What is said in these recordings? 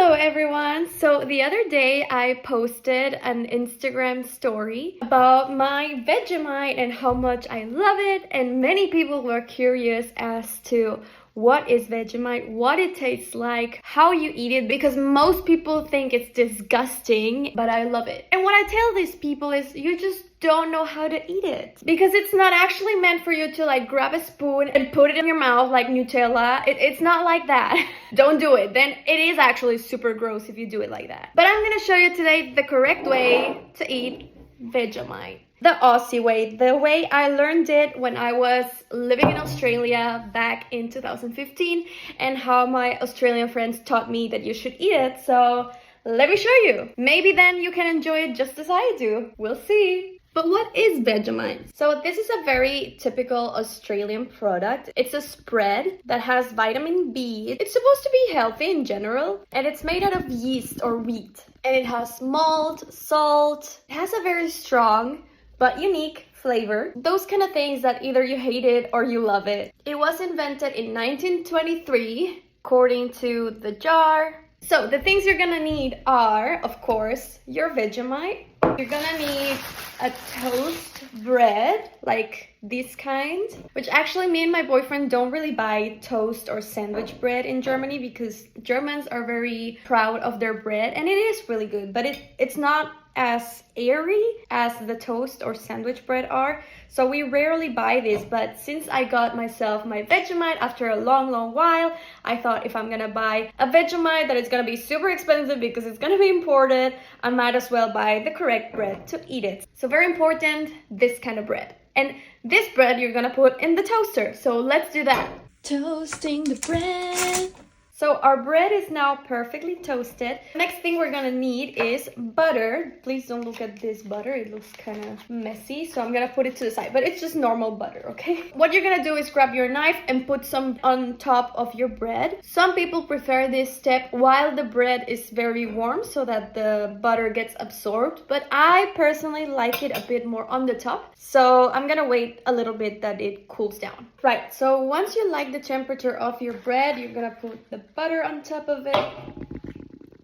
Hello everyone! So the other day I posted an Instagram story about my Vegemite and how much I love it, and many people were curious as to what is Vegemite, what it tastes like, how you eat it, because most people think it's disgusting, but I love it. And what I tell these people is you just don't know how to eat it, because it's not actually meant for you to like grab a spoon and put it in your mouth like Nutella. It's not like that. Don't do it. Then it is actually super gross if you do it like that. But I'm gonna show you today the correct way to eat Vegemite. The Aussie way, the way I learned it when I was living in Australia back in 2015, and how my Australian friends taught me that you should eat it. So let me show you. Maybe then you can enjoy it just as I do. We'll see. But what is Vegemite? So this is a very typical Australian product. It's a spread that has vitamin B. It's supposed to be healthy in general, and it's made out of yeast or wheat. And it has malt, salt. It has a very strong but unique flavor. Those kind of things that either you hate it or you love it. It was invented in 1923, according to the jar. So the things you're gonna need are, of course, your Vegemite. You're gonna need a toast bread, like this kind, which actually me and my boyfriend don't really buy toast or sandwich bread in Germany because Germans are very proud of their bread, and it is really good, but it's not as airy as the toast or sandwich bread are, so we rarely buy this. But since I got myself my Vegemite after a long while, I thought if I'm gonna buy a Vegemite that is gonna be super expensive because it's gonna be imported, I might as well buy the correct bread to eat it. So very important, this kind of bread. And this bread you're gonna put in the toaster, so let's do that. Toasting the bread. So our bread is now perfectly toasted. Next thing we're gonna need is butter. Please don't look at this butter, it looks kind of messy, so I'm gonna put it to the side, but it's just normal butter, okay? What you're gonna do is grab your knife and put some on top of your bread. Some people prefer this step while the bread is very warm so that the butter gets absorbed, but I personally like it a bit more on the top, so I'm gonna wait a little bit that it cools down. Right, so once you like the temperature of your bread, you're gonna put the butter on top of it.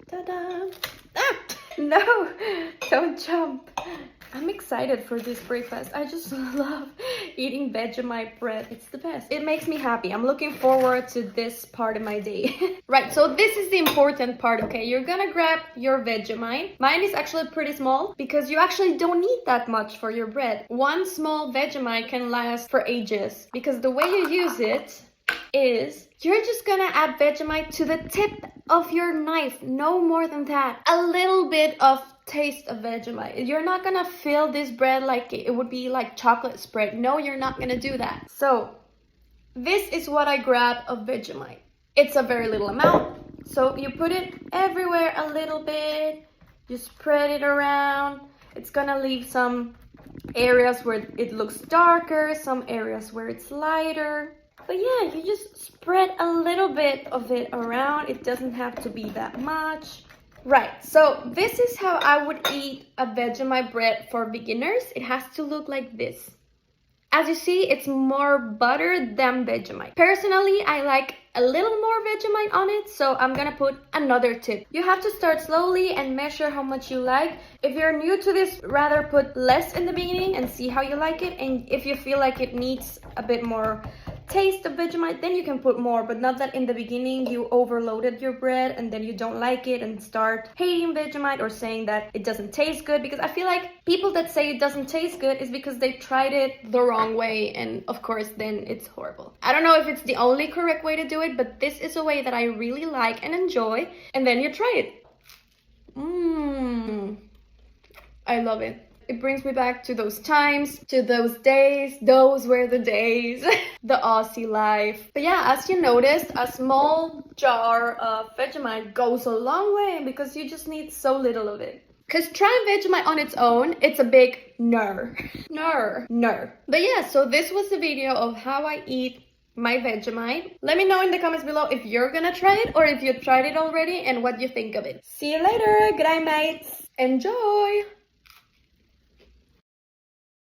Ta-da! Ah! No! Don't jump! I'm excited for this breakfast. I just love eating Vegemite bread. It's the best. It makes me happy. I'm looking forward to this part of my day. Right, so this is the important part, okay? You're gonna grab your Vegemite. Mine is actually pretty small because you actually don't need that much for your bread. One small Vegemite can last for ages because the way you use it is you're just gonna add Vegemite to the tip of your knife, no more than that. A little bit of taste of Vegemite. You're not gonna fill this bread like it would be like chocolate spread. No, you're not gonna do that. So this is what I grab of Vegemite. It's a very little amount, so you put it everywhere a little bit. You spread it around. It's gonna leave some areas where it looks darker, some areas where it's lighter. But yeah, you just spread a little bit of it around. It doesn't have to be that much. Right, so this is how I would eat a Vegemite bread for beginners. It has to look like this. As you see, it's more butter than Vegemite. Personally, I like a little more Vegemite on it, so I'm gonna put another tip. You have to start slowly and measure how much you like. If you're new to this, rather put less in the beginning and see how you like it. And if you feel like it needs a bit more taste of Vegemite, then you can put more, but not that in the beginning you overloaded your bread and then you don't like it and start hating Vegemite or saying that it doesn't taste good, because I feel like people that say it doesn't taste good is because they tried it the wrong way, and of course then it's horrible. I don't know if it's the only correct way to do it, but this is a way that I really like and enjoy, and then you try it. I love it. It brings me back to those times, to those days. Those were the days. The Aussie life. But yeah, as you noticed, a small jar of Vegemite goes a long way because you just need so little of it. Because trying Vegemite on its own, it's a big no. But yeah, so this was the video of how I eat my Vegemite. Let me know in the comments below if you're gonna try it or if you tried it already and what you think of it. See you later, good night mates. Enjoy!